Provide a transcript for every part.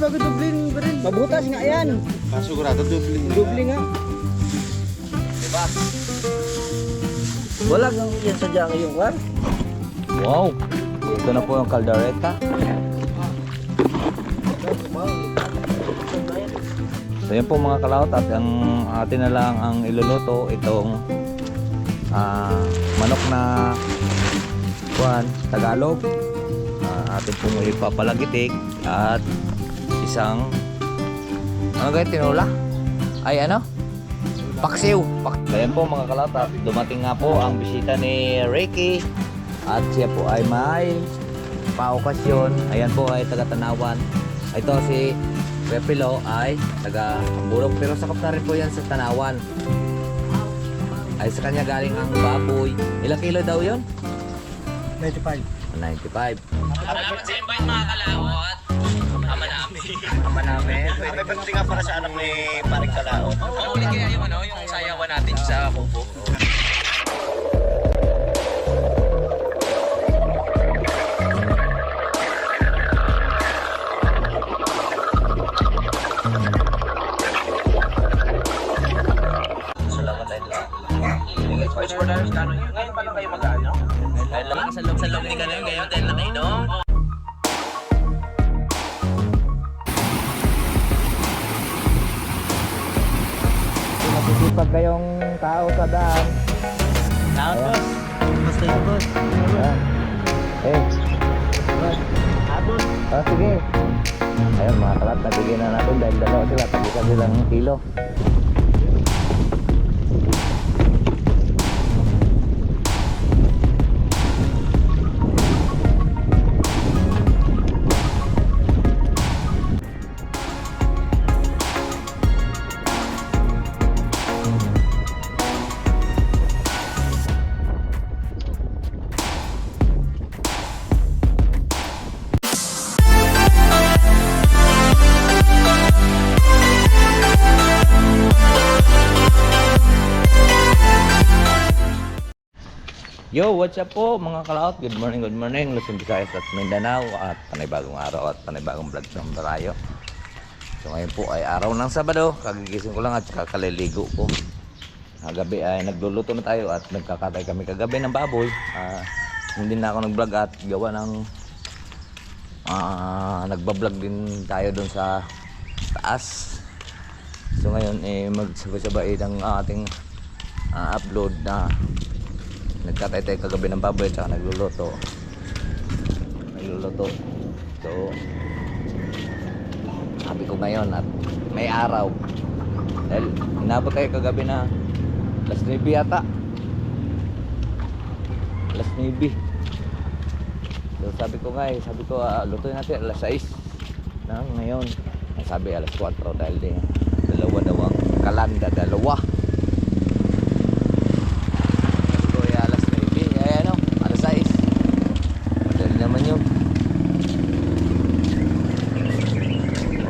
bago dubling ba rin? Mabutas nga yan. Sigurado dubling. Dubli nga. Diba? Wala kang yan sadya ngayong kwan. Wow! Ito na po yung caldereta. So yan po mga kalawat, at ang atin na lang ang iluluto itong manok na kwan, Tagalog. Atin pong ipapalagitik at isang ano guys, tinola? Ay ano? Paksiw. Ayan po mga kalawat, at dumating nga po ang bisita ni Ricky. At siya po ay may paokasyon. Ayan po ay taga-Tanawan. Ito si Pepilo ay taga-Hamburog. Pero sakop na rin po yan sa Tanawan. Ay sa kanya galing ang baboy. Ilang kilo daw yun? 95. 95. Salamat sa invite mga kalawat. Ama namin. Ama namin. May pagdating nga para sa anak ni Paring Kalao. Uli kaya yung ano, yung sayawan natin sa kubo. Salamat tayo lang. First for dollars kano yun? Ngayon pa lang kayo mag-ano? Ngayon lang sa loob ni Gano'n, ngayon tayo lang kayo, no? Masisipag kayong tao sa daan. Lahat, boss. Basta yun, boss. Ayan. Eh, Abot. sige. Ayun mga kalat, nabigyan na natin dahil dalawa sila. Tagisan silang kilo. Yo, what's up po mga kalaot? Good morning, Luzon, Visayas at Mindanao. At panibagong araw at panibagong vlog ng Barayo. So ngayon po ay araw ng Sabado. Kagigising ko lang at kakaliligo po. Gabi ay nagluluto na tayo at nagkakatay kami kagabi ng baboy. Hindi na ako nag-vlog at gawa ng nagbablog din tayo doon sa taas. So ngayon magsabay-sabay ng ating upload na nagkatay tayo kagabi ng baboy at saka nagluluto. So sabi ko ngayon at may araw dahil inabot tayo kagabi na alas 9 yata, alas 9. So sabi ko lutuin natin alas 6 na ngayon. Sabi alas 4 dahil dalawa daw ang kalanda, dalawa.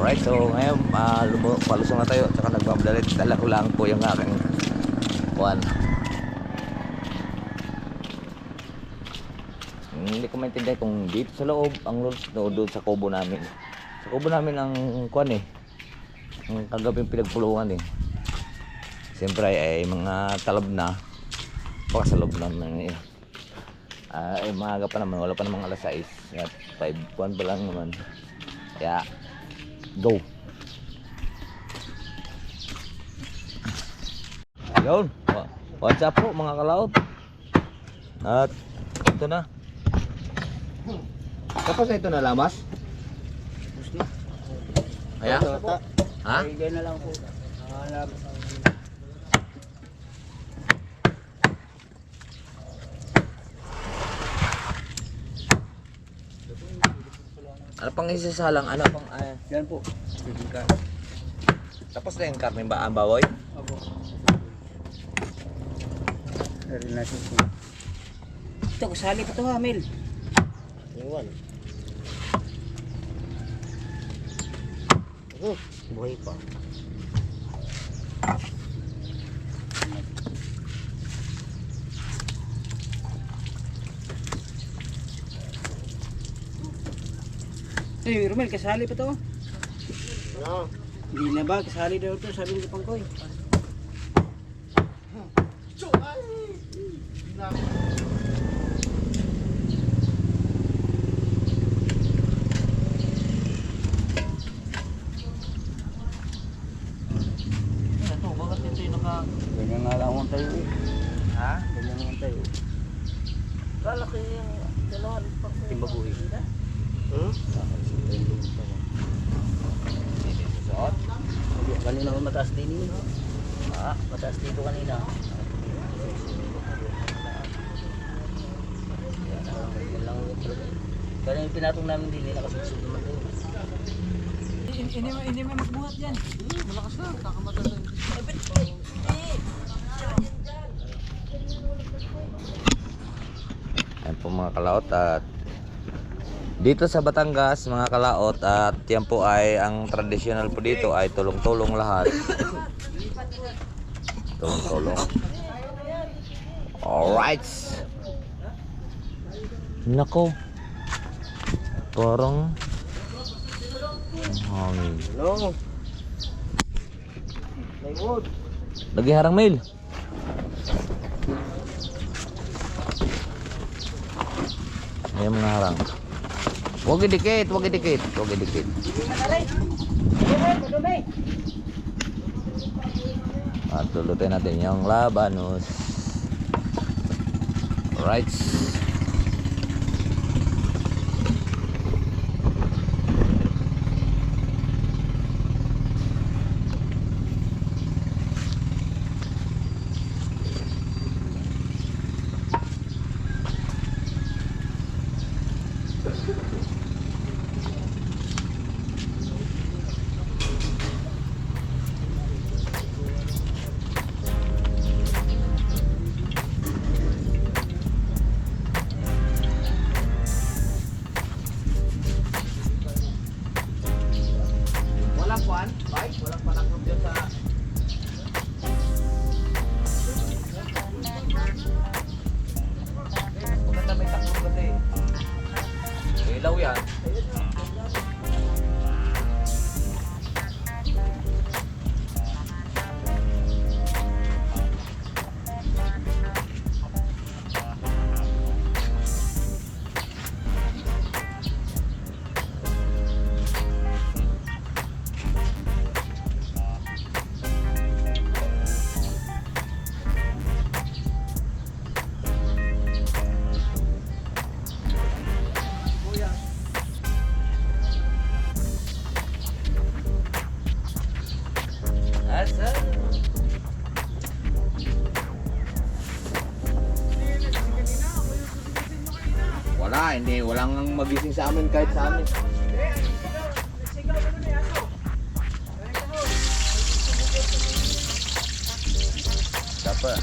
Alright, so ngayon palusong na tayo at saka nagbabalit. Dala ko lang po yung aking kuwan. Hindi ko maintindihan kung dito sa loob ang doon sa kubo namin. Sa kubo namin ang kuwan ang kagabing pinagpulungan siyempre ay mga talab na baka sa loob naman maaga pa naman, wala pa namang alas 6 at 5 kuwan pa lang naman kaya go. Ayun, what's up po mga kalaot. At ito na. Tapos na ito na lamas. Ayan. Ha? Hindi na lang po. Ano pang isasalang? Ano pang Yan po. tapos na yung karne ba ang baboy? Opo. Rin natin po. Ito, kasali pa ito ha, Mel. Iwan. Buhay pa. Eh, Romel, kasali pa ito. Ano? Hindi na ba? Kasali daw ito, sabi ni Pangkoy. Ito, bakit ito yung naka... Ganyan nga lang ang tayo eh. Ha? Ganyan nga ang tayo. Lalaki yung gano'n. Timbabuhi. Hmm? Suot? Kanina ko mataas din eh. Ha? Mataas dito kanina. Yan lang yung problem. Kaya yung pinatong namin din, nakasusunod naman doon. Hindi mo magbuhat yan. Malakas na, kakamatan na. Ayan po mga kalaot at dito sa Batangas mga kalaot at yan po ay ang traditional po dito ay tulong-tulong lahat. Tulong-tulong. Alright. Nako. Parang hangin. Hello? Maywood. Lagi harang mail. Ayan mga harang. Huwag idikit, huwag idikit, huwag idikit. At lulutin natin yung labanos. Alright. Walang kwan, bike, walang panakot dyan sa... Maganda may takot kasi. Ilaw yan. Asa? Wala, hindi. Walang magising sa amin kahit sa amin. Dapat.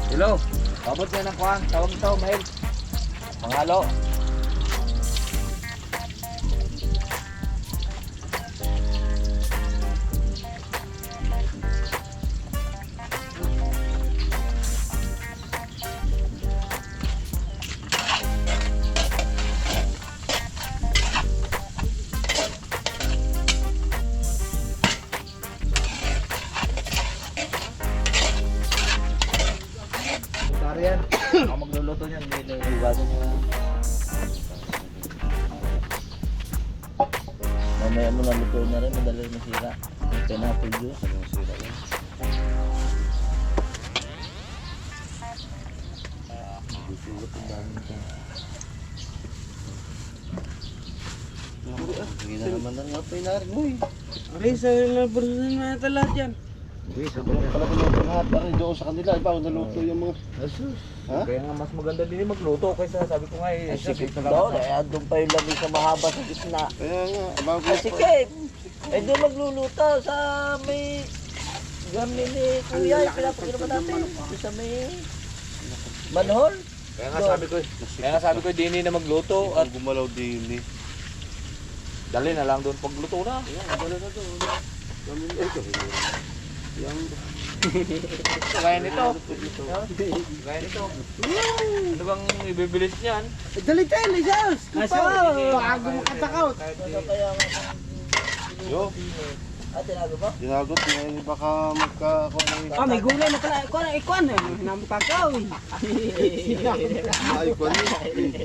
Hello, pabot na ng kuhan. Tawag ito, Mael. Panghalo. Dari yan. Ako magluluto niyan. Iwasan niyo na. Mamaya mo naluto na rin, madali masira. Yung pineapple juice. Ano masira yan? Gusulot ang dami ito. Hindi na naman na nga pinarin mo eh. Okay, sa laboratory na ito lahat yan. Uy, sobrang pala ko natin lahat. Parang doon sa kanila. Iba ako naluto yung mga... Asus. Ha? Kaya nga mas maganda din yung magluto kaysa sabi ko nga eh. Ay, sikip daw. Eh, doon pa yung lamig sa mahaba sa gitna. Kaya nga. Ay, sikip. Eh, doon magluluto sa may... Gamin ni Kuya. Pinapagiraman natin. Sa may... Manhol. Kaya nga sabi ko din na magluto at gumalaw din eh. dali na lang doon pagluto na. Ayan, wala na doon. Gamin eh. Yung... Kaya nito. Kaya nito. Ano bang ibibilis niyan? Dali tayo, Lizos! Kupa! Bago mo katakot! Ano kaya nga Yo, tinago ba? ginagot na baka magkakakuha ng May gulay na pala. Ikuan eh. Namutakaw eh. ay kuwan niya.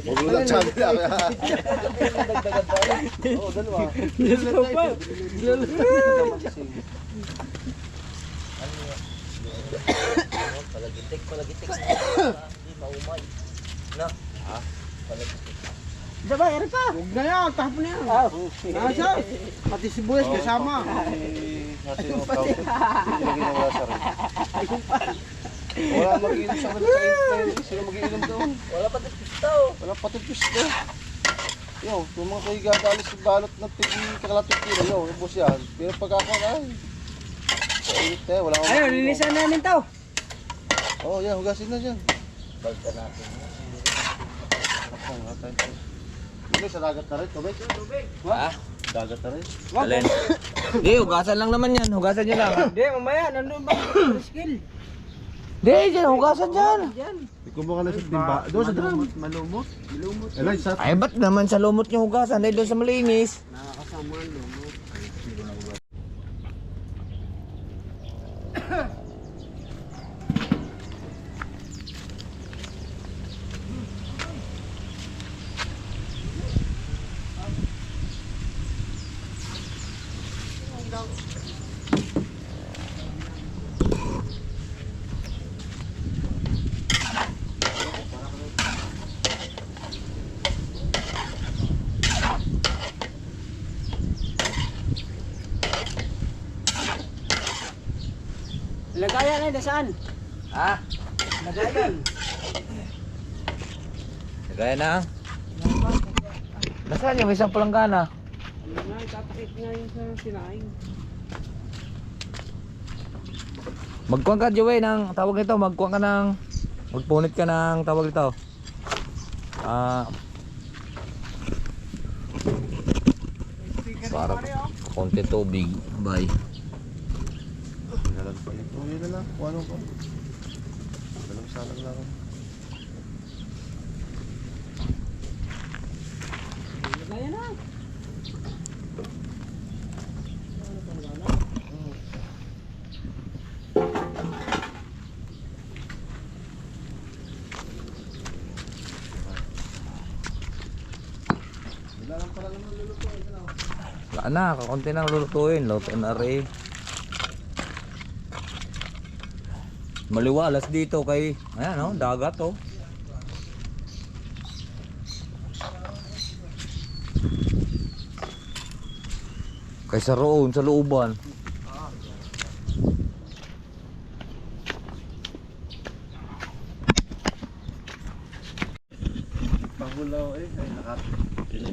Magulat sabi na kaya. Dagdagan pa rin. Oo, dalawa. Palagitik. Hindi maumay. Na? Ha? Palagitik. Sabay, ari pa. Huwag na yan. Tahap na yan. Nasa? Pati sibuyas kasama. Natin yung tao. Ilagay ng wala sa rin. Wala mag-inom sa kanila. Sino mag-inom doon? Wala pa din pisto. Wala pati pisto. Yo, yung mga kayo gagalis sa balot ng kakalatot kilo, yo, ubos yan. Pero pagkakaroon ay. Init eh, wala akong Ayun, makino. linisan namin to. Oo, yan, hugasin na dyan. Balta natin. Ako, nga tayo. Hindi, sa dagat na rin, tubig. Ha? Dagat na rin. Alin? Hindi, hugasan lang naman yan. Hugasan nyo lang. Hindi, mamaya. Nandun ba? Skill. Hindi, dyan. Hugasan dyan. Ikaw baka na sa timba. Doon sa drum. Malumot. Elay, sa... Ay, ba't naman sa lumot nyo hugasan? Dahil doon sa malinis. Nakakasama ang lumot. Lagayan ay nasaan? Ha? Lagayan. Gaya na. Nasaan yung isang palanggana? Ano nga, itatakip nga yun sa sinaing. Magkuhan ka, Joey, ng tawag nito. Magkuhan ka ng... Magpunit ka ng tawag nito. Para konti tubig. Bye. Dalag pa ito. Yun na lang. Kung ano pa. Dalag salang lang. Lagayan na. Wala na, kakunti nang lulutuin. Lutuin na rin. Maliwalas dito kay... Ayan, oh, dagat, oh. Kaysa roon, sa looban. Pahulaw eh. Ay, nakat.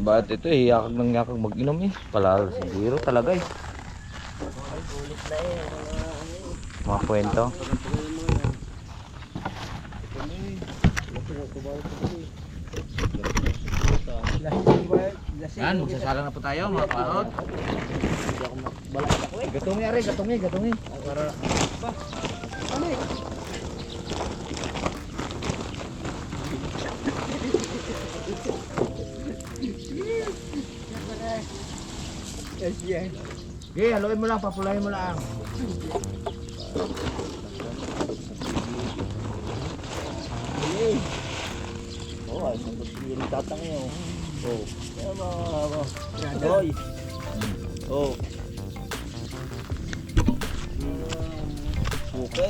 Bakit ito eh, yakag ng yakag mag-inom eh. Pala, siguro talaga eh. Ulit na eh. Mga kwento. Yan, magsasalang na po tayo mga kaot. Gatungi ari, gatungi. Para okay, haluin mo lang, papulayin mo lang. Oh, ay sambot sendiri datang ya. Oh. Ya apa. Oi. Oh. Oke.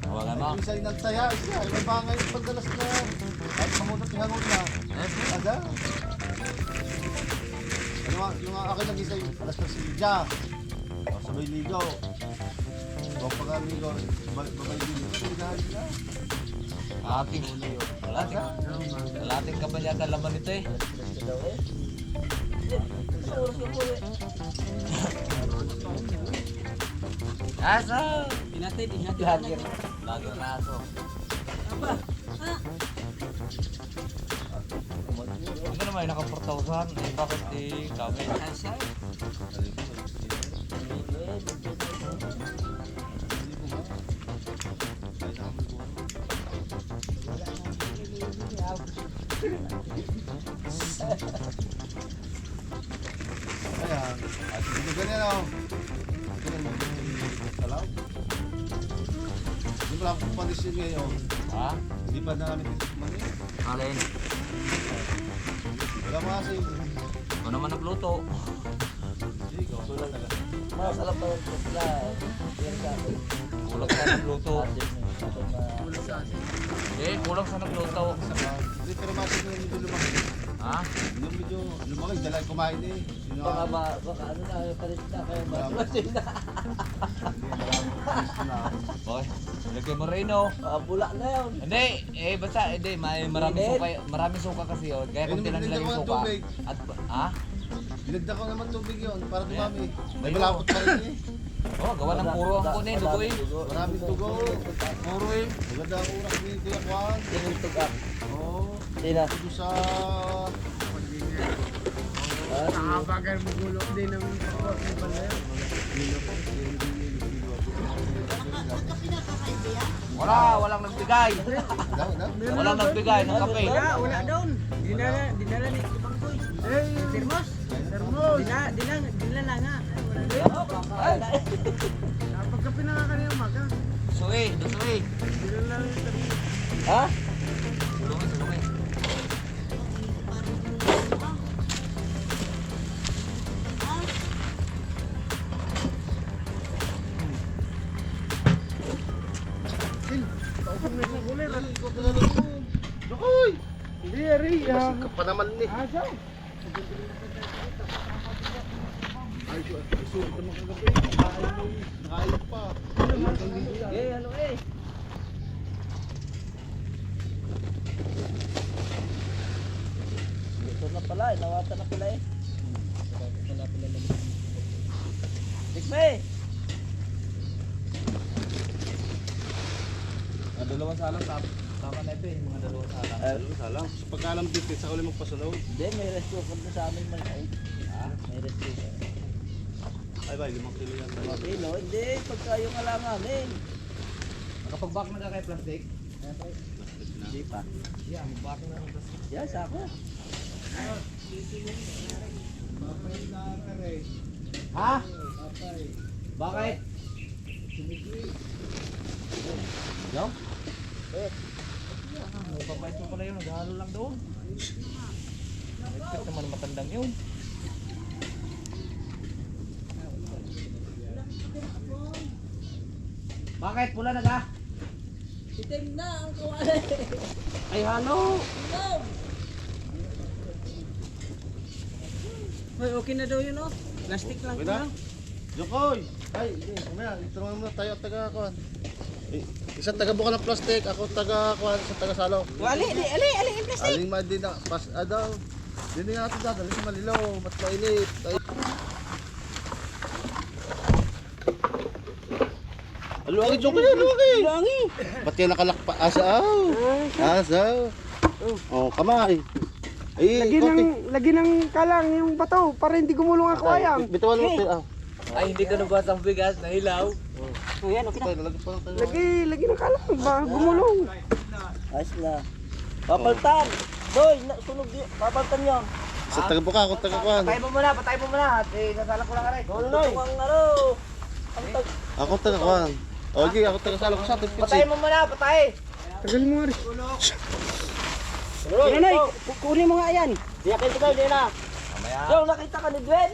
Tawagan mo. Isa yung nagsaya. Isa, may bangay yung pagdalas na. Kahit mamunot yung hangon na. Aga. Yung akin nag-isa yung alas na si Jack. Sabay ligaw. Huwag pa nga ligaw. Babay ligaw. Pinahalit na. Ating Kalating ka ba yata laman nito eh? Aso! Inatid. Lager na aso. may naka 4,000. Eh, bakit di kami? Ayan. At hindi ganyan o. Salaw. Hindi pala akong pandisin ngayon. Ha? Hindi pa namin titikman eh. Alin? Wala mo kasi. Ano naman nagluto? Hindi, ikaw wala talaga. Masarap pa yung pula. Yan sa akin. Kulang sa nagluto. Asin eh. Eh, kulang sa nagluto. Hindi, pero masig na medyo lumaki. Ha? Yung medyo lumaki, dala kumain eh. Sino Baka ano na, palit na kayo masumasin na. Boy, lagyan mo rin oh. Bula na yun. Hindi, eh basta hindi maraming suka kasi yun. Kaya kung tinan nila yung suka. At ha? Dinagdag ko naman tubig yun para dumami. May Ayun. malapot pa rin eh. Oh, gawa ng puro ang kunin, dugo eh. Maraming tugo. Puro eh. Maganda ang urak ni Kuya Kwan. Yung tugak. Oo. Sina? Ito sa... Nakabagal magulok din ng support ni Balayo. Walang nagbigay. Walang nagbigay ng kape. Wala daw. Dinala ni Bangkoy. Termos. Dinala nga. Pagkape na nga kanina umaga. Suwi, suwi. Dinala ni Termos. Ha? Sulungi. Jokoy! Hindi, Ari. Masig ka pa naman eh. Asa? Ay, sulit naman kagabi. Nakain pa. Eh, ano eh. Ito na pala, nawata na pala eh. Tikme! Dalawang salang tama na ito eh, mga dalawang salang. Salang. Sa pagkalambit eh, sa uli magpasalaw. Hindi, may rest cooker na sa amin man. Ay, may rest cooker. Ay ba, 5 kilo yan. Kilo, hindi, pagka yung alanganin. Nakapag-back na ka kay plastic? Hindi pa. Yeah, mag-back na ng plastic. Yan, sako. Ha? Bakit? Yo? Papayos mo pala yun, naghalo lang doon. Expect naman matandang yun. Bakit? Pula na ga? Itim na ang kawali. Ay, halo! Hoy, okay na daw yun, oh. Plastic lang Okay ko na? lang. Jokoy! Ay, hindi. Kumaya, ito naman muna tayo at taga-kuhan. Isang taga-buka ng plastic, ako taga-kuhan, isang taga-salo. Ali, yung plastic. Aling man din na, daw. Hindi nga natin dadali sa Malilaw, mas mainit. Ay. Aluwangi, Jokoy, aluwangi! Langi. Ba't kaya nakalakpa? Asaw! Asaw! Oh, kamay! Ay, Lagi ng kalang yung bato para hindi gumulong ang kawayang. Bitawan mo, ah. Ay, hindi ko nabasa ang bigas, nahilaw. Oh, yan, okay na. Tayo, nalagay pa lang tayo. Lagi ng kalang, ba gumulong. Ayos na. Papaltan! Doy, sunog yun. Papaltan yun. Sa taga-buka, ako taga-kuhan. Patay mo muna. At nasala ko lang aray. Ano ang ano? Ang tag... Ako taga-kuhan. Okay, ako taga-salo ko sa ating Patay pitsi. mo muna, patay. Tagal mo, Ari. Roy, Nanay, kunin mo nga yan. Diyakin ka, hindi na. Yung nakita ka ni Gwen?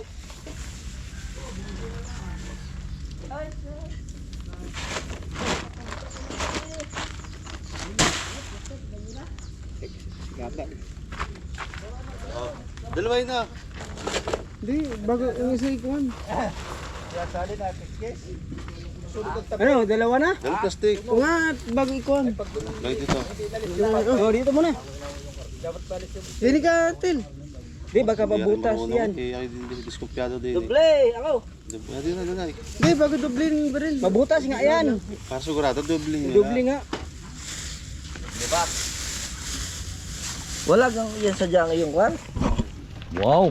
Dalawa yun na. Hindi, bago yung isa ikuan. Ano, dalawa na? Dalawa plastic. O nga, bago ikuan. Lagi dito. Oh, dito muna. Dini ka, Til. Di, baka mabutas yan. Kaya hindi diskumpiyado din. Doble, ako. Dito na, dito na. Di, bago doblin ba rin? Mabutas nga yan. Para sigurado, doble. Doble nga. Wala kang yan sa diyang iyong kwan? Wow!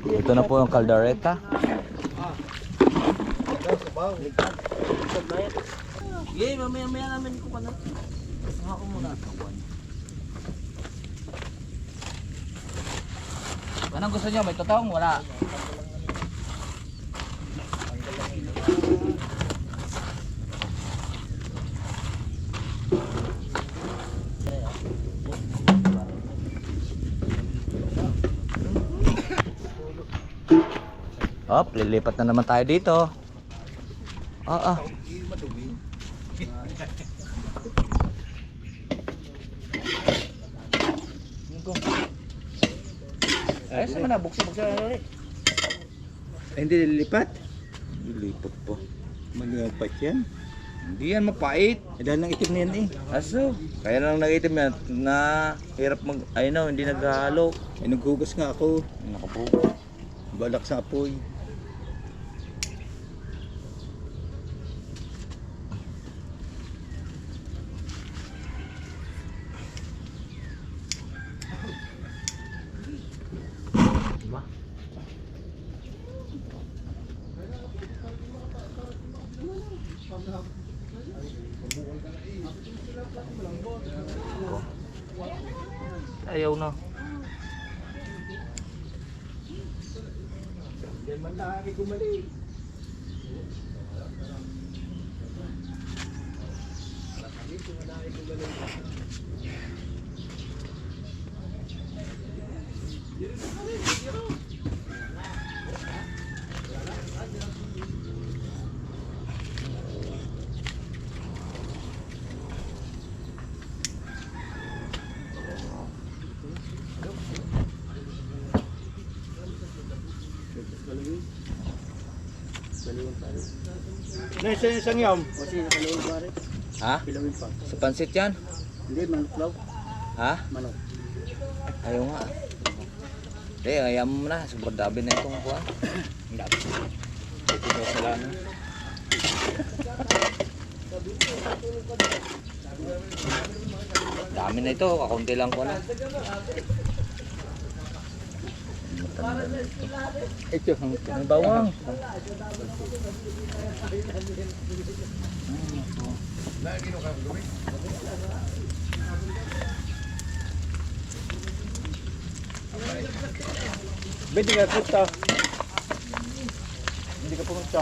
Ito na po yung kaldereta. Sige, mamaya namin ko pa na. Ako muna. Anong gusto nyo? May totong? Wala. Hop, lilipat na naman tayo dito. Ayos naman na, buksa-buksa na ulit. Hindi lilipat. Lilipat po. Malipat yan. Hindi yan mapait. Dahil ng itim na yan eh. Aso, kaya lang nagitim yan na hirap mag, hindi naghahalo. Ay naghugas nga ako. Nakapo. Balak sa apoy. Ayaw na. Nasa isang yam. Kasi nakalawag pa rin. Ha? Pilawin pa. Sa pansit yan? Hindi, manuklaw. Ha? Manok. Ayaw nga. Hindi, ayaw mo na. Sobrang dabi na itong kuha. Ito sa lana. Dami na ito. Kakunti lang ko na. Ito May bawang. Hindi ka pumunta. Hindi ka pumunta.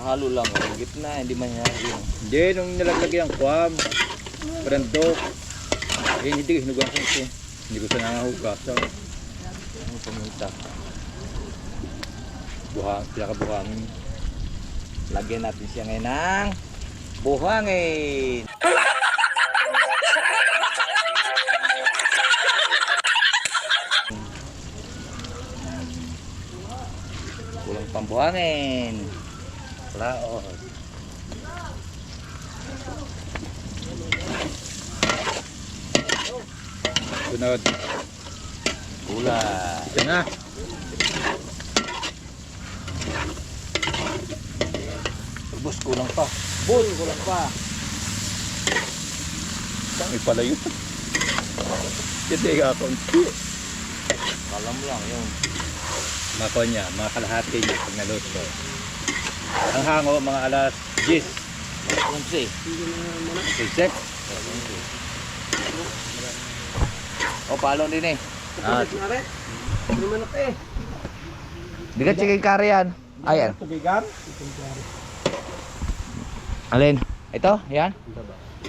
Nahalo lang. Ang gitna. Hindi man yan. Hindi, nung nilaglag yung kwam. Brandok. Eh, hindi, hinugan ko ito. Hindi ko sa nangahugasan. Ano pumunta? Pinakabuhangin. Lagyan natin siya ngayon ng buhangin. Kulang pang buhangin. Laos. Sunod. Gulay. Ito na. Ubus kulang pa. Kulang pa. May palayo. Kasi ako. Kala mo lang yun. Mako niya, mga kalahati niya pag naluto. Ang hango, mga alas 10. Kunsi. Isek. O palo din eh. Ah, Ano manok eh? Di ka chicken curry yan. Ayan. tubigan. Alin? Ito? Yan?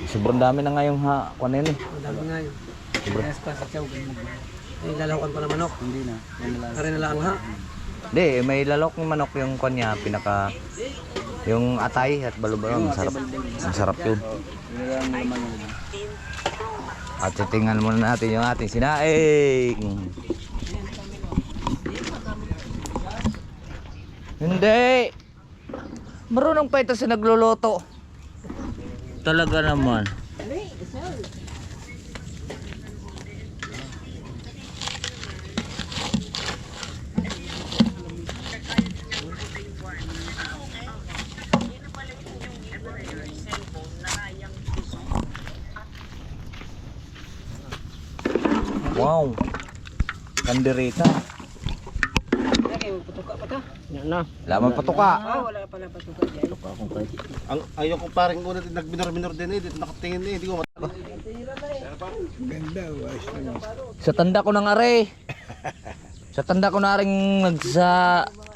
Sobrang dami na ngayong kuwan na yun eh. Ang dami nga yun. Kayas pa sa tiyaw. Ay, lalawakan pa na manok. Hindi na. Kare na lang ha. Hindi, may lalok ng manok yung kuwan niya. Pinaka... Yung atay at balubalo. Masarap. Masarap yun. At titingnan muna natin yung ating sinaing. Hindi! Marunong pa ito sa nagluluto. Talaga naman. Wow. Kandereta. Yan na. Laman patuka. Wala pala patuka dyan. Ang ayaw ko parang una din nagminor-minor din eh. Dito nakatingin eh. Hindi ko Sa tanda ko ng are. Sa tanda ko na rin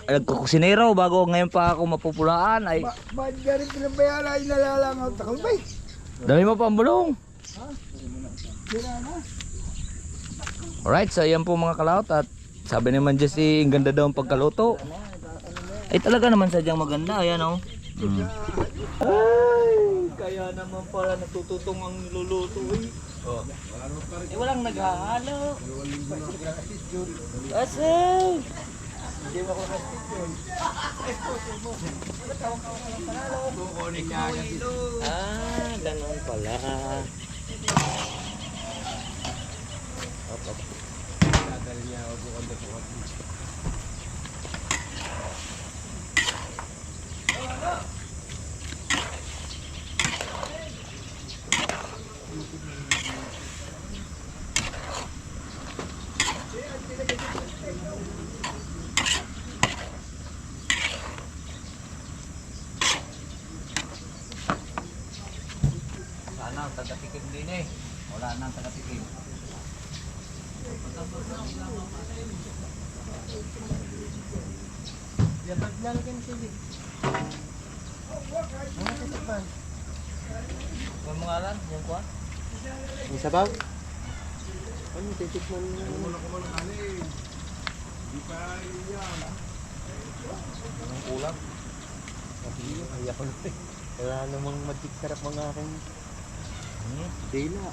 nagkukusinero bago ngayon pa ako mapupulaan ay Ba't garit pinabayala ay nalalangaw takal ba? dami mo pa ang bulong. Alright, so yan po mga kalaot at sabi naman Jesse, ang ganda daw ang pagkaluto. Ay talaga naman sadyang maganda, ayan o. Ay, kaya naman pala natututong ang niluluto eh. Oh. Eh walang naghahalo. Asay! Hindi mo ako ganun pala. Sana ang taga-tikim din eh. Wala nang taga-tikim. Yung mga alam, yung kuha? Ang sabaw? Ang ulam. Wala namang magic sarap mga aking dila.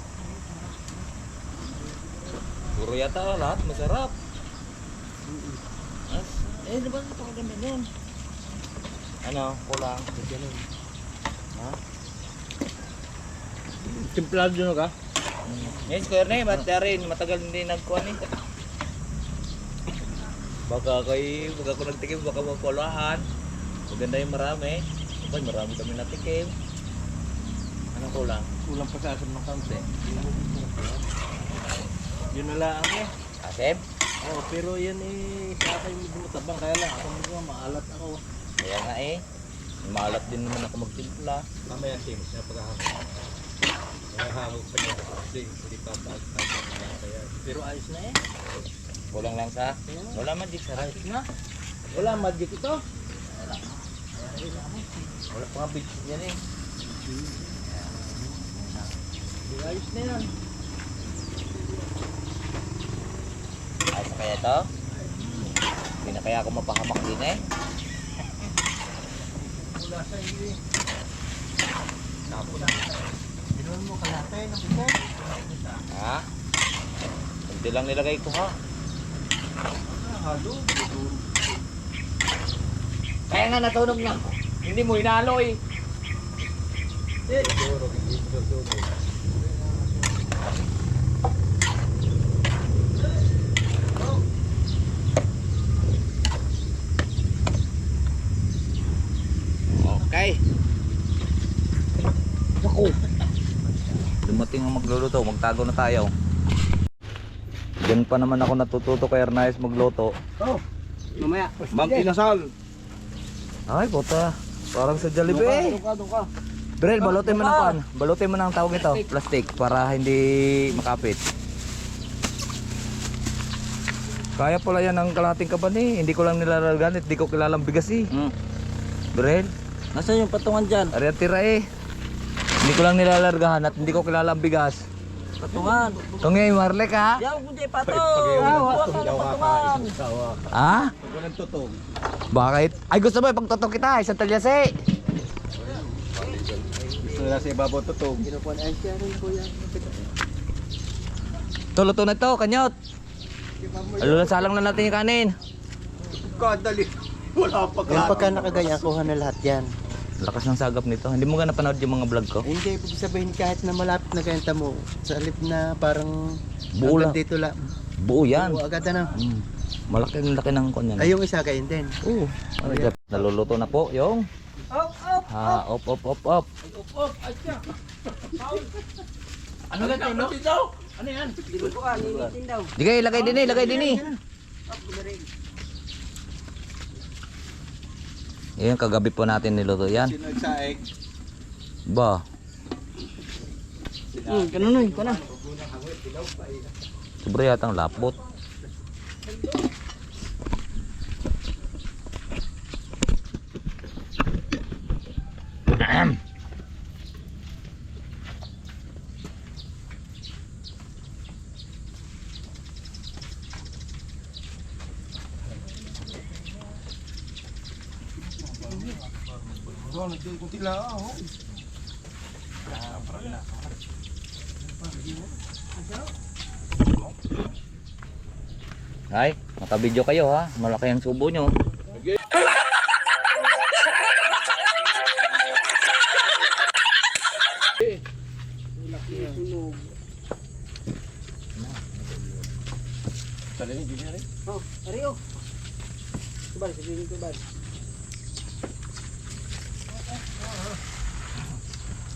Puro yata lahat masarap. Eh, di ba ito kaganda yun? Ano, kulang. Ganun. Ha? Timplado nyo ka? Yes, square na eh. Ba't rin? Matagal hindi nagkuhan eh. Baka ako nagtikim, baka mapulahan. Maganda yung marami. Abay, marami kami natikim. Anong kulang? Kulang pa sa asam ng kaunti. Yun na lang eh. Asim? Oh, pero yan eh, sa akin medyo matabang kaya lang ako medyo maalat ako. Kaya nga eh. Maalat din naman ako magtimpla. Mamaya James, na pagkakahapon. Nakahamog pa niya ako. Hindi pa kaya. Pero ayos na eh. Kulang lang sa... Wala magic sa rice na. Wala magic ito. Wala pa nga beach yan eh. Pero ayos na yan. Ayos na kaya ito? Hindi na kaya ako mapahamak din eh. Wala sa hindi. Binuhan mo kalate ng bigat. Ha? Hindi lang nilagay ko ha. Halo. Kaya nga natunog na. Hindi mo hinalo eh. Okay. Naku. Dumating ang magluluto. Magtago na tayo. Diyan pa naman ako natututo kay Ernest magluto. Oh, mamaya. Mag-inasal. Ay, puta. Parang sa Jollibee. Doon ka. Brel, balutin mo ng pan. Balutin mo ng tawag ito, plastic, para hindi makapit. Kaya pala yan ang kalating kaban eh. Hindi ko lang nilalagyan, hindi ko kilalang bigas eh. Brel, Nasaan yung patungan dyan? ari ang tira eh. Hindi ko lang nilalargahan at hindi ko kilalang bigas. Patungan. Tungay Marlek ha? Yan kung di patong. Huwag ka na patungan. Ha? Walang tutong. Bakit? Ay gusto mo ipagtutok kita, isang talyase. Gusto nila sa ibabaw tutong. Tuluto na to, kanyot. Alulasalang na natin yung kanin. Kadali. Wala pa Yung pagka nakagaya, kuha na lahat yan. Lakas ng sagap nito. Hindi mo nga napanood yung mga vlog ko? Hindi, ibig sabihin kahit na malapit na ganito mo, sa alip na parang Buo hanggang lang. dito lang. Buo yan. Oo, agad na. Malaki ng laki ng kanya. Ay, yung isa kayo din. Oo. Naluluto na po yung op. Ano na ito? Ano yan? Sige, ilagay din eh. Yan, kagabi po natin niluto yan. Sino nagsaing? Ba, Ganun nun, ikaw na. sobra yatang lapot. Kunti lang ako. Ay, makabidyo kayo ha. Malaki ang subo nyo. Ario. Kubal, sabihin ko kubal.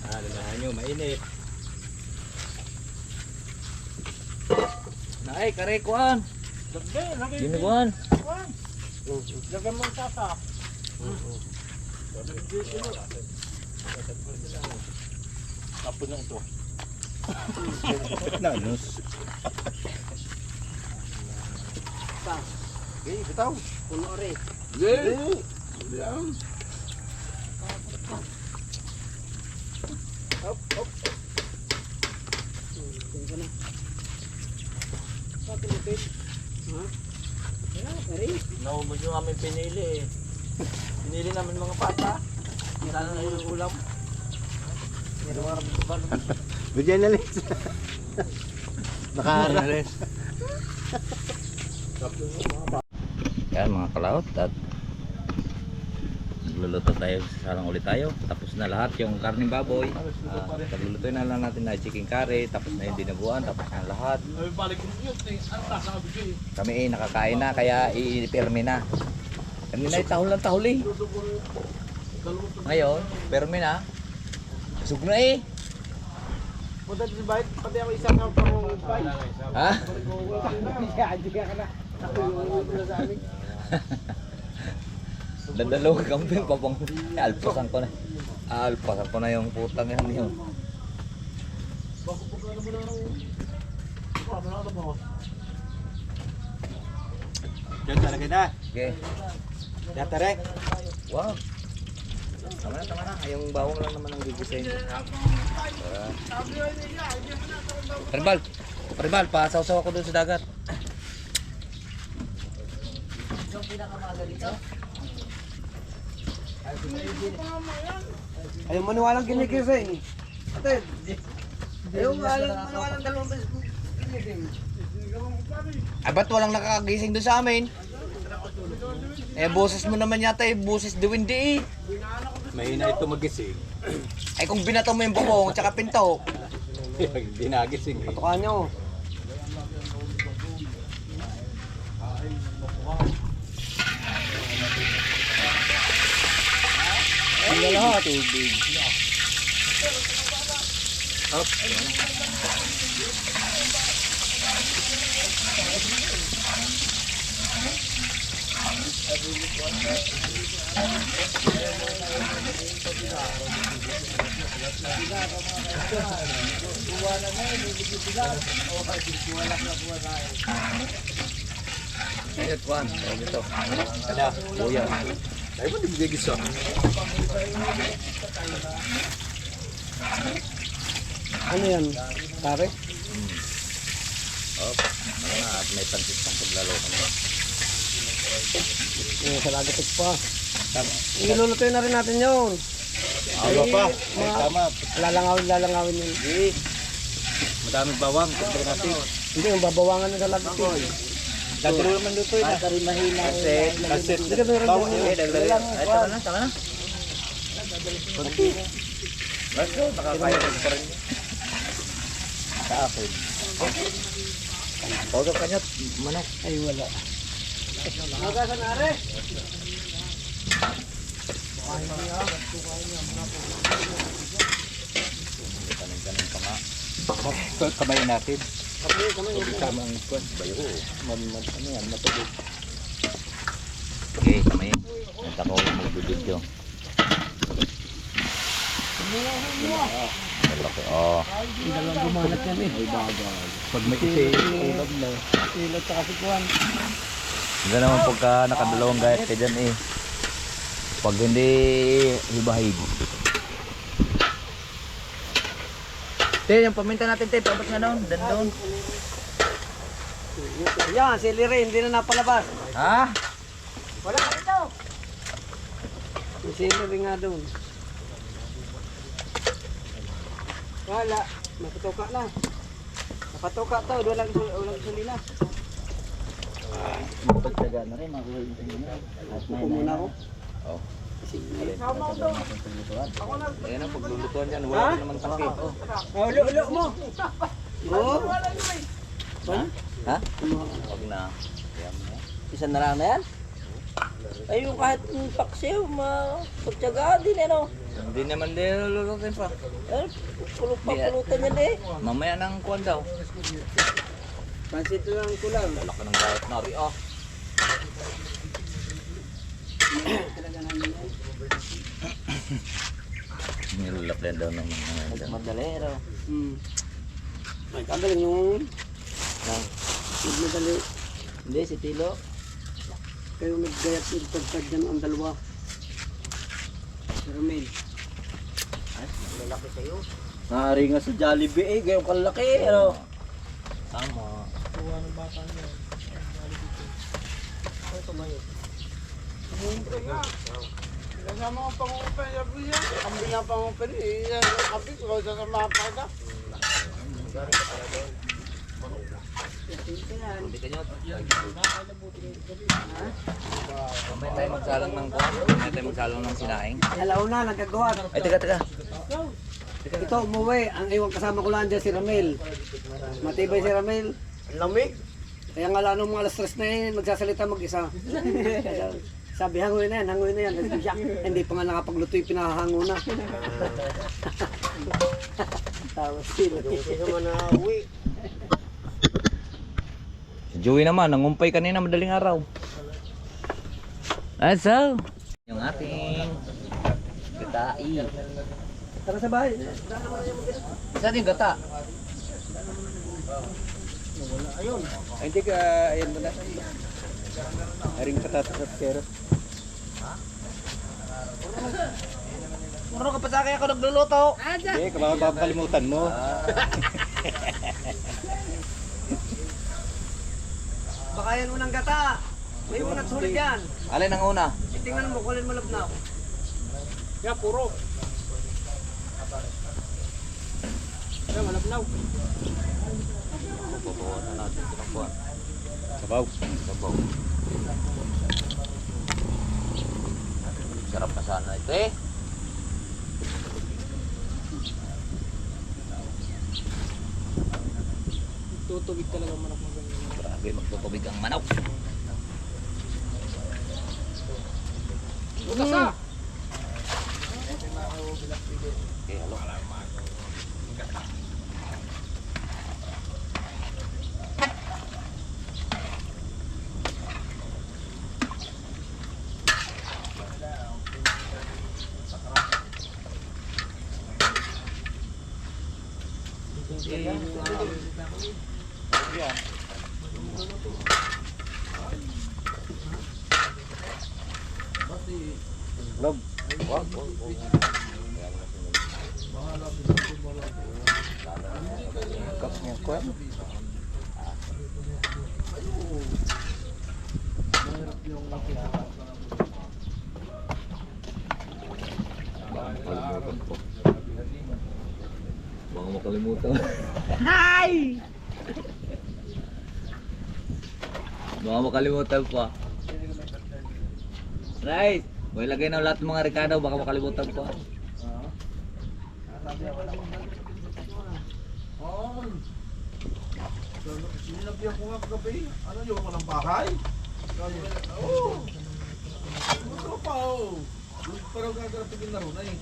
Lalahan nyo, mainit. Nay, karekuan. Ginuguan. Lagyan mo sa sa. Tapon na ito. Nanos. Okay, bitaw. Puno rin. Naubos yung aming pinili eh. Pinili namin mga pata. Sana na yung ulam. Bigyan na rin. Nakaharas. Yan mga kalaot at nagluluto tayo, salang ulit tayo. Tapos na lahat yung karning baboy. Nagluluto na lang natin na chicken curry, tapos na yung dinabuan, tapos na lahat. Kami nakakain na kaya i-permi na. Kami na tahol ng tahol eh. Ngayon, permi na. Busog na eh. Punta sa bite, pati ako isang pang bite. Ha? Hindi ka na. Ako yung sa amin. Dadalawang kambing pa pang alpasan ko na. Alpasan ko na yung putang yan yun. Diyan talaga na. Okay. Yata rin. Wow. Tama na. Yung bawang lang naman ang gigisayin. Paribal, pasaw-saw ako dun sa dagat. Ayaw maniwalang ginigising. Ate, ayaw maniwalang dalawang beses ginigising. Ay, ba't walang nakakagising doon sa amin? Eh, boses mo naman yata eh, boses diwindi eh. Mahina ito magising. Ay, kung binato mo yung bubong, tsaka pinto. Hindi nagising eh. Patukan nyo. Ang lahat, tubig. Ayun, Juan, tawag ito. Ano? Kuya. Ay, ba't hindi gisa? Ano yan? Pare? At may pansit pang paglalo kami. Yung sa lagatik pa. Ilulutuin na rin natin yun. Ano pa? Ay, tama. Lalangawin yun. Madaming bawang. Siyempre natin. Hindi, yung babawangan na sa lagatik. Daturo naman luto yun. Para rin mahina. Kasit. Hindi ka meron Bawang din. yun. Ay, tama na. Basta, nakakaya ko pa rin. Sa akin. Tawag ka niya, manok. Ay, wala. Magasan na rin. Kanin-kanin pa nga. Kamay natin. Tama ang kwan. Bayo. Ano yan, matubig. Okay, kamay. Nagta ko magbibidyo. Oh. Dalang gumanat yan eh. Ay, bagay. Pag may ulam na. Silat sa kasikuan. Hindi naman pagka nakadalawang gayat ka dyan eh. Pag hindi hibahig. Te, yung paminta natin te, pabot nga doon, doon. Yan, si Lire, hindi na napalabas. Ha? Wala ka dito. Si Lire nga doon. Wala, napatuka na. Napatuka to, walang sulila. Pagtaga na rin, makuha yung tingin na. At may Muna ako. Oh. Ako na. Ayan ang paglulutuan dyan, wala ka naman taki. Oh. Ulo mo. Oo. Ha? Huwag na. Ayan mo. Isa na lang na yan? Ay, yung kahit yung paksiw, pagtsagaan din ano. Hindi naman din lulutuin pa. Eh, pulutan yan eh. Mamaya nang kuwan daw. Pansit lang kulang. Lalaki ng gayat na rin. Oh. Nilalap din daw ng mga dyan. Madali, ano? Ay, kagaling yung... Madali. Hindi, si Tilo. Kayo naggayat yung pagtag dyan ang dalawa. Ramil. Lalaki sa'yo. Nahari nga sa Jollibee eh, gayong kalaki, ano? Tama. Kasama ko pangupan niya po yan. Ang binapangupan niya. Kapit ko sa mapaga. Hindi ka nyo. Mamaya tayo magsalang ng kuwan. Mamaya tayo magsalang ng sinaing. Alaw na, nagagawa. Ay, teka. Ito, umuwi. Ang iwan kasama ko lang dyan si Ramil. Matibay si Ramil. Lamig. Kaya nga lang nung mga alas 3 na yun, magsasalita mag-isa. Sabi, hangoy na yan. Hindi pa nga nakapagluto yung pinahahango na. Tapos sila. Hindi naman na-uwi. Si Joey naman, nangumpay kanina madaling araw. Ay, so? Yung ating gatai. Tara sa bahay. Saan yung gata? Ay, hindi ka, ayan mo na. Haring patatas at carrot. Muro ka pa sa akin ako nagluluto. Hindi, kapapalimutan mo. Baka yan unang gata. May unang sulit yan. Alin ang una? Tingnan mo, kulin mo labnaw. Kaya puro. Kaya malabnaw. Pupuan na natin ito ng kuwan. Sabaw. Sarap na sana ito eh. Tutubig talaga manok mo ganyan. Grabe, magtutubig ang manok. Bukas na! Okay, halo. Love. Kap niya ko. Makalimutan po. Baka makalimutan. Baka makalimutan pa. Right. May lagay na lahat ng mga Ricardo, baka makalimutan pa. Sinilagyan ko nga kagabi. Ano yung walang bahay? Oo. Ano pa oh. Parang gagarapin na ron eh.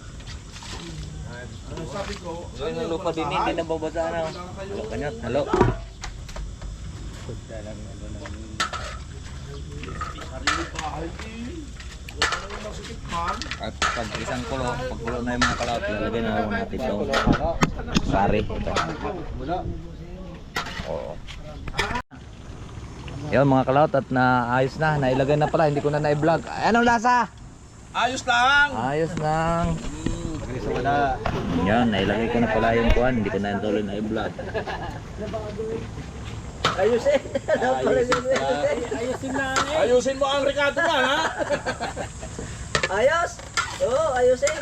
Ano sabi ko? Yung ng lupa din hindi nababasa na. Halo kanyot, halo. Sarili bahay eh. Wala na yung masikip man. At pag isang kulo, pag kulo na yung mga kalawat, lalagay na naman natin ito. Kari. Wala. Oo. Yun mga kalawat at naayos na, nailagay na pala, hindi ko na na-vlog. Anong lasa? Ayos lang! Ayos lang. Yan, nailagay ko na pala yung kuhan, hindi ko na tuloy na-vlog. Ayusin. Ayusin mo ang Ricardo na, ha? Ayos. Oo, ayusin.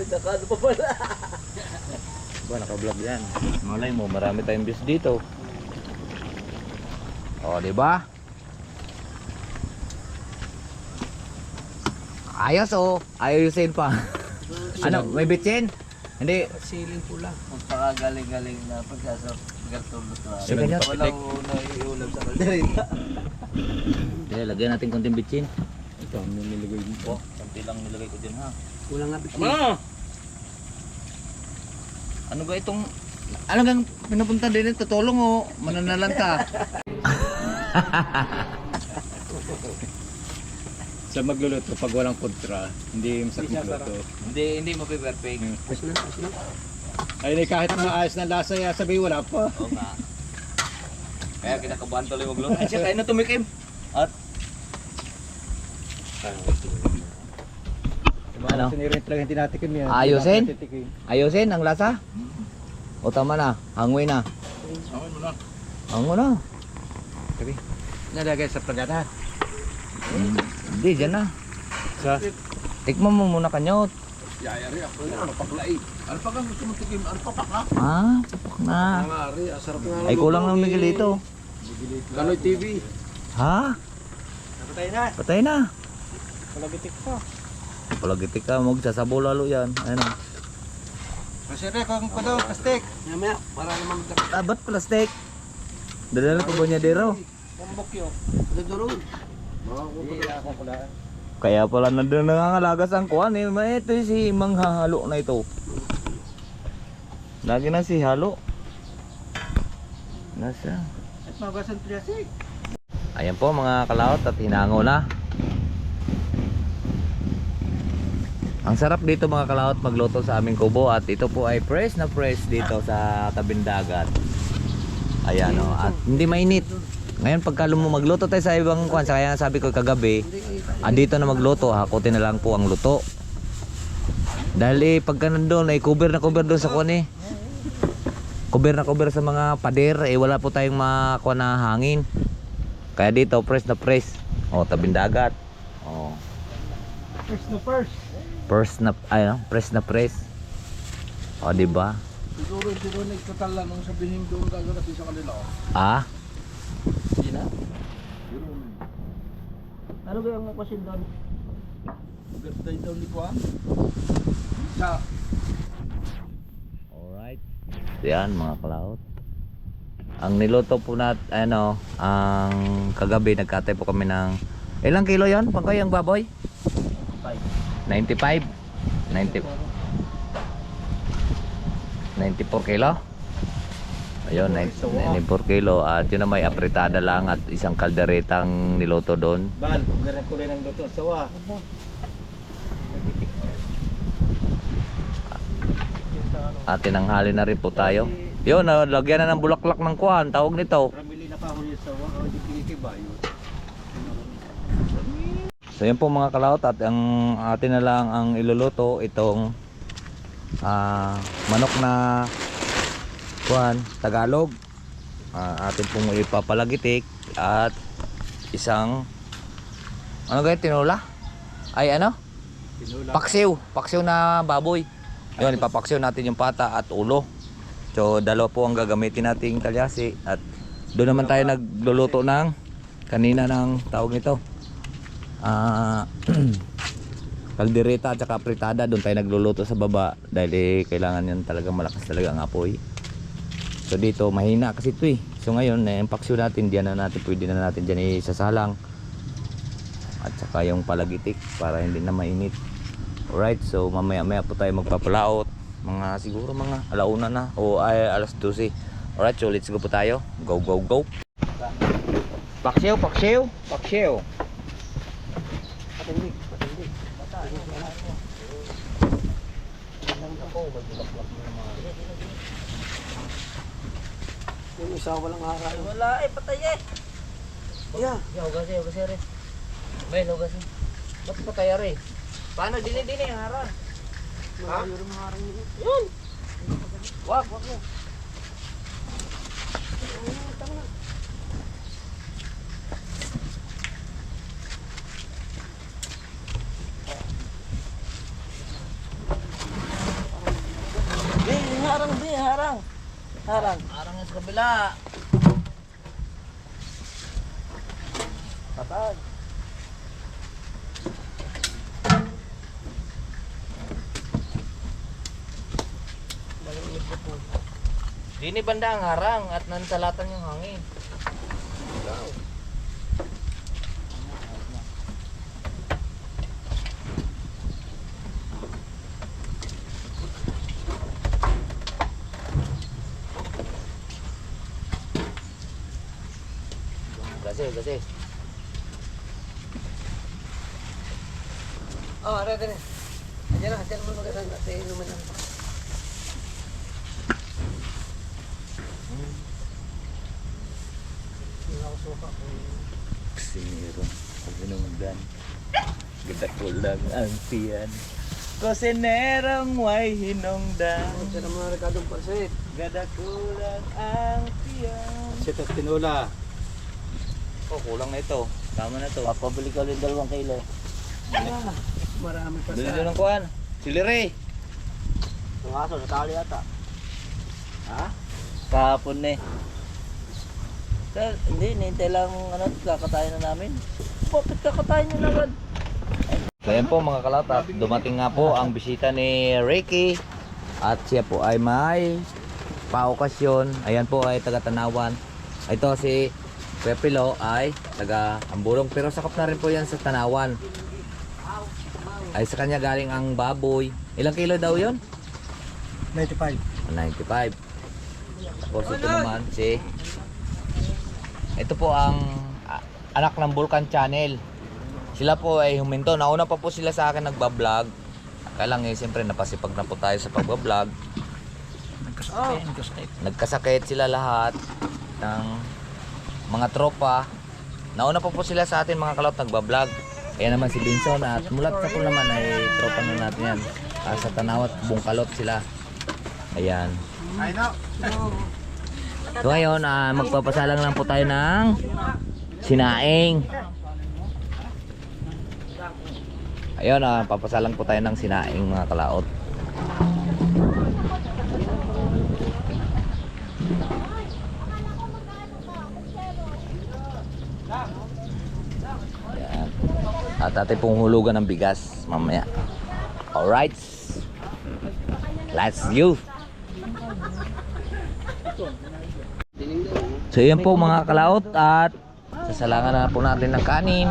Nakano pa pala. Ba, naka-vlog yan. Malay mo, marami tayong views dito. O, di ba? Ayos oh. Ayusin pa. Ano, may bitsin? Hindi. Siling pula. Magpakagaling-galing na pagkasap. Gatulot na. Sige, ganyan. Walang naiulam sa kalderita. Okay, lagyan natin konting bitsin. Ito, ano nilagay dito? Konti lang nilagay ko din ha. Wala nga bitsin. Ano? Ano ba itong... Ano gang pinupunta din ito? Tutulong o mananalanta? Sa magluluto pag walang kontra, hindi masarap magluto. Hindi mapiperfect. Ay kahit maayos na lasa, sabi wala pa. Oo nga. Kaya kinakabahan tuloy magluto. Ay siya, kaya na tumikim. At... Ano? Sinirin talaga hindi natikim yan. Ayusin? Hindi natin titikim. Ayusin ang lasa? O tama na, hangoy na. Amin mo na. Hango na. Nalagay sa plagada. Hindi, dyan na. Sa? Tikman mo muna kanyot. Yayari ako yun. Ano pakla eh. Ano pa kang gusto mo tikim? Ano pa pakla? Ah, tapak na. Ari, sarap nga. Ay kulang ng Miguelito. Kaloy TV. Ha? Patay na. Patay na. Palagitik pa. Palagitik ka, magsasabo lalo yan. Ano? Kasi kung pado, plastic. Mamaya, para naman magkakaroon. Ah, ba't plastic? Dadala pa bonyadero. Pambok yun. Dudurog. Kaya pala nandun nangangalagas ang kuwan eh. Ito si Mang Halo na ito. Lagi na si Halo. Nasa? At magasan plastic. Ayan po mga kalawat at hinango na. Ang sarap dito mga kalawat magluto sa aming kubo at ito po ay fresh na fresh dito sa tabing dagat. Ayan o, at hindi mainit. Ngayon pagka magluto tayo sa ibang kuwan, kaya sabi ko kagabi, dito na magluto, hakutin na lang po ang luto. Dahil pagka nandun ay cover na cover doon sa kuwan eh. Cover na cover sa mga pader, wala po tayong makuha na hangin. Kaya dito fresh na fresh. O, tabing dagat. O. First na first. Fresh na fresh na fresh. O, di ba? Siguro nagtotal lang nung sabihin doon gagawin sa kanila. Ah, Hindi na. Ano kaya ang mapasin doon? Birthday daw ni Juan. Sa alright. Yan mga kalaot. Ang niluto po natin ang kagabi nagkatay po kami ng ilang kilo 'yon? Pangkay ang baboy? 95. 94 kilo. Ayun, 94 kilo at yun na may apritada lang at isang kalderetang niluto doon. Bal, ganun ko rin ang luto sa sawa. At tinanghali na rin po tayo. Yun, lagyan na ng bulaklak ng kuhan, tawag nito. Ramili na pa ako yung sawa, o di kinikibayo. So yan po mga kalawat at ang atin na lang ang iluluto itong manok na kuhan, Tagalog. Atin pong ipapalagitik at isang ano gaya tinola? Ay ano? Paksiw, paksiw na baboy. Yun, ipapaksiw natin yung pata at ulo. So dalawa po ang gagamitin nating talyasi at doon naman tayo nagluluto ng kanina ng tawag nito. kaldereta at saka fritada. Doon tayo nagluluto sa baba dahil kailangan yan talaga malakas talaga ang apoy. So dito mahina kasi ito eh. So ngayon yung paksyo natin diyan na natin, pwede na natin diyan isasalang. At saka yung palagitik para hindi na mainit. Alright, so mamaya po tayo magpapalaot. Siguro mga alauna na o ay alas 12. Alright, so let's go po tayo. Go, go, go. Paksyo. Patindig. Yung isa walang harang. Wala eh, patay eh. Yeah. Hugas rin. May hugas eh. Ba't patay rin? Paano? Dini ang harang. Malayo rin mga harang yun. Yun! Wag mo. Harang. Harang sa kabila. Patay. Dini banda ang harang at nansalatan yung hangin. Kasi. Oh, ready. Andiyan mo magandang natin inuman lang. Kusinero, paghinungdan. Ganda kulang ang tiyan. Kusinerong way hinungdan. Diyan ang mga rekadong pansit. Ganda kulang ang tiyan. Sito tinola. Oh, kulang na ito. Tama na to. Papabili ka ulit 2 kilo. Marami pa Bili sa... doon ng kuhan. Silire. Ang aso, natali yata. Ha? Kahapon na eh. Hindi, nihintay lang kakatayin na namin. Bakit kakatayin nyo na agad? So yan po mga kalatat, dumating nga po ang bisita ni Ricky. At siya po ay may paokasyon. Ayan po ay taga Tanawan. Ito si Pepilo ay taga Amburong, pero sakop na rin po yan sa Tanawan. Ay sa kanya galing ang baboy. Ilang kilo daw yon? 95. 95. Tapos ito naman si ito po ang anak ng Vulcan Channel. Sila po ay huminto. Nauna pa po sila sa akin nagbablog. Kaya lang siyempre napasipag na po tayo sa pagbablog. Nagkasakit sila lahat ng mga tropa. Nauna pa po sila sa atin mga kalot nagbablog. Kaya naman si Binson at mulat sa po naman ay tropa na natin yan. Sa Tanawat, Bungkalot sila. Ayan. So ngayon, magpapasalang lang po tayo ng sinaing. Ayun, papasalang po tayo ng sinaing mga kalaot. Ayan. At ating pong hulugan ng bigas mamaya. Alright. Let's go. So yun po mga kalaot at sasalangan na po natin ng kanin.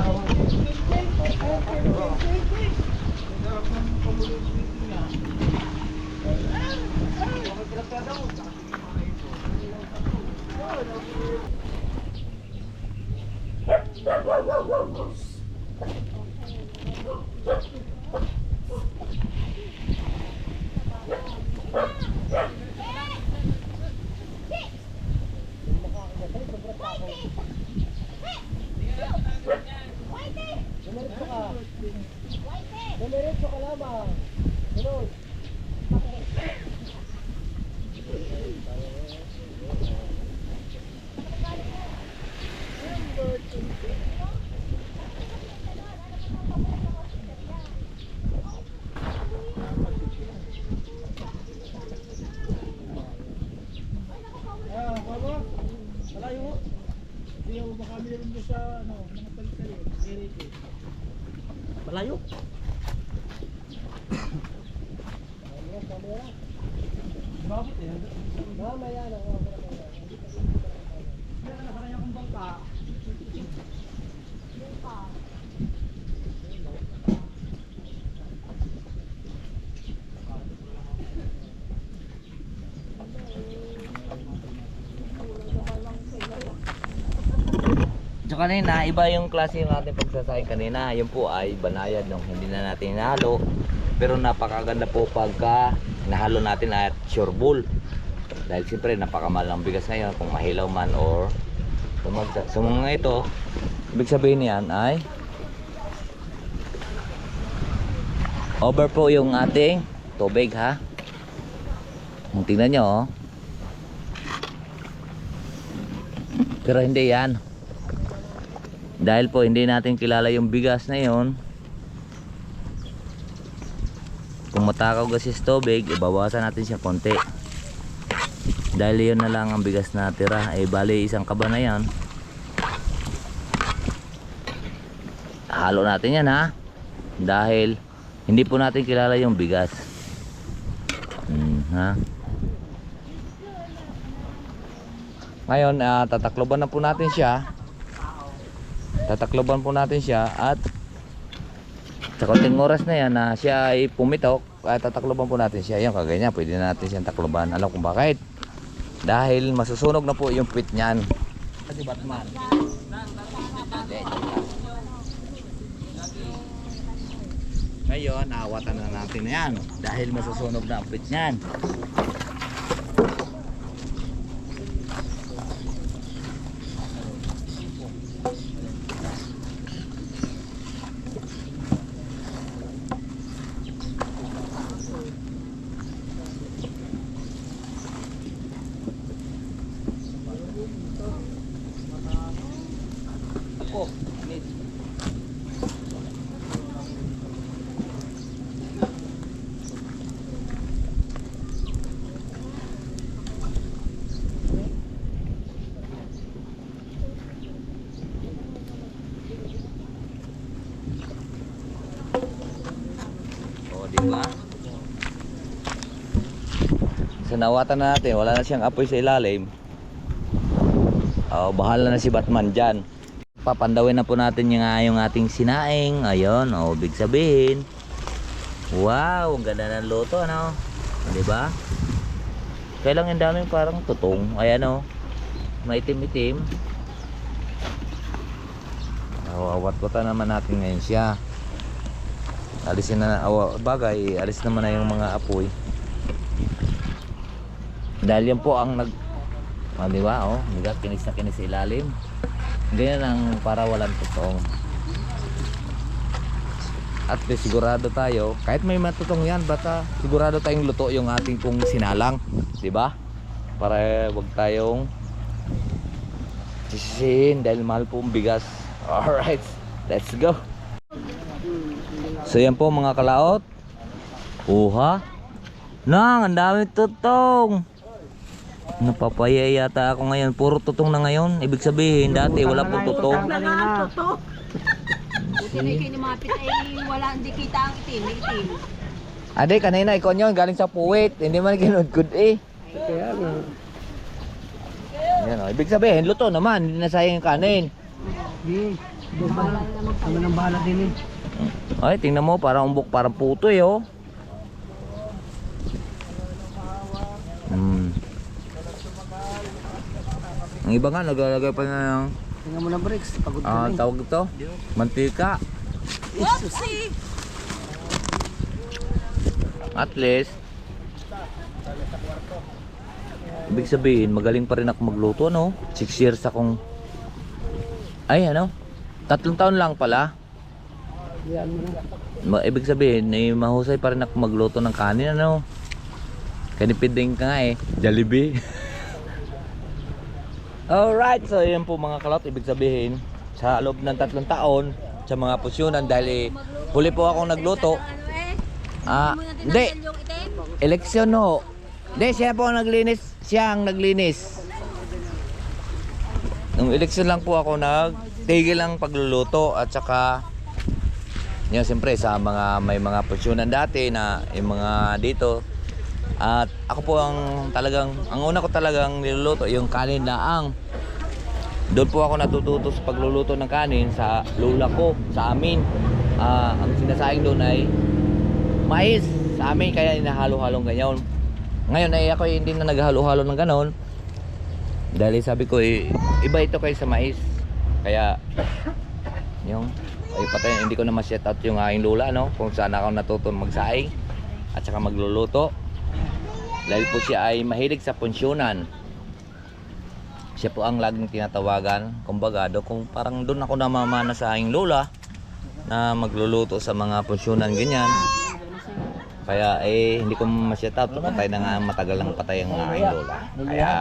Malayo. So kanina, iba yung klase yung ating pagsasay kanina. Yun po ay banayad nung hindi na natin hinalo. Pero napakaganda po pagka nahalo natin at sure ball. Dahil siyempre napakamahal ng bigas ngayon kung mahilaw man or tumagsa. So mga ito, ibig sabihin niyan ay over po yung ating tubig ha. Tingnan nyo oh. Pero hindi yan. Dahil po hindi natin kilala yung bigas na yon. Kung matakaw kasi sa tubig, ibawasan natin siya konti. Dahil yun na lang ang bigas na tira. Bali isang kaba na yan. Halo natin yan ha. Dahil hindi po natin kilala yung bigas. Ha? Ngayon, tatakloban na po natin siya. Tatakloban po natin siya at sa konting oras na yan na siya ay pumitok, at tatakloban po natin siya. Yung kagaya niya, pwede na natin siyang takloban. Alam kung bakit? Dahil masusunog na po yung pit niyan. Si Batman. Ngayon, naawatan na natin na yan dahil masusunog na ang pit niyan. Diba? So nawatan na natin, wala na siyang apoy sa ilalim. Bahala na si Batman dyan. Papandawin na po natin yung ating sinaing. Ayun, big sabihin. Wow, ang ganda ng luto, ano? Diba? Kailang yung dami parang tutong. Ayan maitim-itim. Awat-watan naman natin ngayon siya. Alisin na, bagay, alis naman na yung mga apoy. Dahil yan po ang di ba, kinis na kinis sa ilalim. Ganyan ang para walang tutong. At sigurado tayo, kahit may matutong yan, basta sigurado tayong luto yung ating pong sinalang, di ba? Para wag tayong sisihin dahil mahal po ang bigas. Alright, let's go. So yan po mga kalaot. Nang, ang dami tutong. Napapaya yata ako ngayon. Puro tutong na ngayon. Ibig sabihin, dati wala po tutong. Buti na kayo ni Mapit ay wala, hindi kita ang itim. Ade, kanina ikon yun. Galing sa puwit. Hindi man kinudkud eh. Kaya nga. Yan, ibig sabihin, luto naman. Hindi na sayang yung kanin. Doon pa lang. Kami nang bahala din Ay, tingnan mo, parang umbok, parang puto Ang iba nga, naglalagay pa na ng Tingnan mo na bricks. Pagod ka tawag ito, mantika. Whoopsie! At least, ibig sabihin, magaling pa rin ako magluto, 6 years akong, 3 taon lang pala. Yan mo na. Ibig sabihin, mahusay pa rin ako magluto ng kanin, Kanipiding ka nga Jollibee. Alright, so yun po mga kalot. Ibig sabihin, sa loob ng 3 taon, sa mga pusyonan, dahil huli po akong nagluto. Hindi. Eleksyon Hindi, siya po ang naglinis. Siya ang naglinis. Nung eleksyon lang po ako nagtigil lang pagluluto at saka Yun, siyempre sa mga may mga pensyonan dati na yung mga dito. At ako po ang una ko talagang niluluto yung kanin laang. Doon po ako natututo sa pagluluto ng kanin sa lula ko, sa amin. Ang sinasayang doon ay mais sa amin, kaya inahalo-halong ganyan. Ngayon ay ako hindi na naghalo-halo ng ganon. Dahil sabi ko, iba ito kaysa mais. Kaya, yung, patay, hindi ko na ma-set out yung aking lula, no? Kung saan ako natutong magsaing at saka magluluto. Dahil po siya ay mahilig sa pensyonan. Siya po ang laging tinatawagan. Kumbaga, kung parang doon ako namamana sa aking lula na magluluto sa mga pensyonan ganyan. Kaya hindi ko ma-set out. Patay na nga, matagal lang patay ang aking lola. Kaya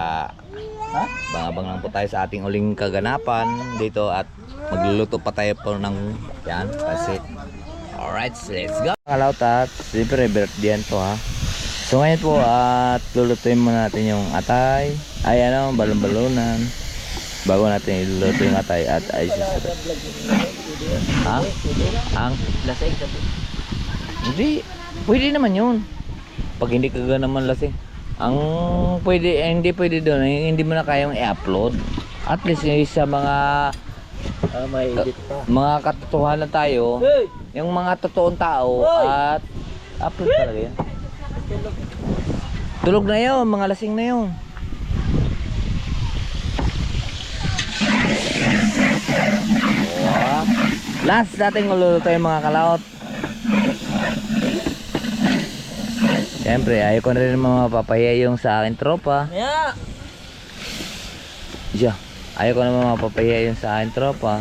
bang-abang lang po tayo sa ating uling kaganapan dito at magluluto pa tayo po ng yan, kasi alright, let's go. Kalawt at siyempre birthday to ha. So ngayon po at lulutuin muna natin yung atay. Ay balon-balonan. Bago natin iluluto yung atay at ay susunod. Ha? Ang Lasing sabi. hindi, pwede naman yun. Pag hindi ka naman lasing. Ang pwede, hindi pwede doon, hindi mo na kayang i-upload. At least sa mga May edit pa. mga katotohanan tayo, yung mga totoong tao at upload talaga yan. Tulog na yun, mga lasing na yun. Wow. Last natin ululuto yung mga kalaot. Siyempre, ayaw ko na rin mapapahiya yung sa akin tropa. Ayaw ko na mapapahiya yung sa akin tropa.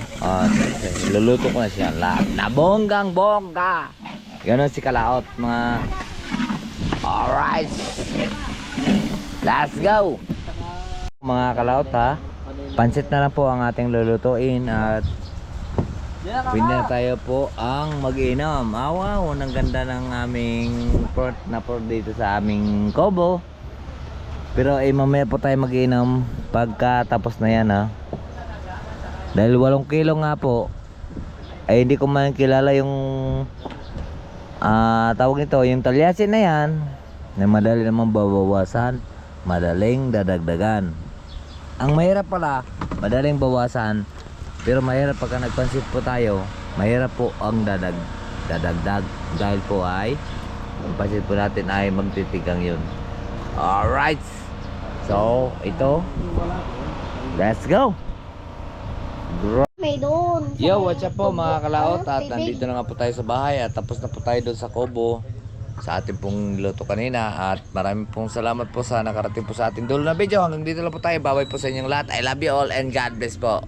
Luluto ko na siya. Na bonggang bongga. Ganon si kalaot, mga... Alright. Let's go. Mga kalaot ha. Pansit na lang po ang ating lulutuin at pwede na tayo po ang mag-inom. Wow, ang ganda ng aming port dito sa aming Cobo. Pero mamaya po tayo mag-inom pagkatapos na yan ha. Dahil 8 kilo nga po, ay hindi ko man kilala yung tawag nito, yung talyasin na yan, na madali namang babawasan, madaling dadagdagan. Ang mahirap pala, madaling bawasan, pero mahirap pagka nagpansit po tayo, mahirap po ang dadagdag. Dahil po ay, ang pansit po natin ay magtitigang yun. Alright. So, ito. Let's go. May doon. Yo, what's up po mga kalaot? At nandito na nga po tayo sa bahay at tapos na po tayo doon sa Cobo sa ating pong luto kanina. At maraming pong salamat po sa nakarating po sa ating dulo na video. Hanggang dito lang po tayo. Bye-bye po sa inyong lahat. I love you all and God bless po.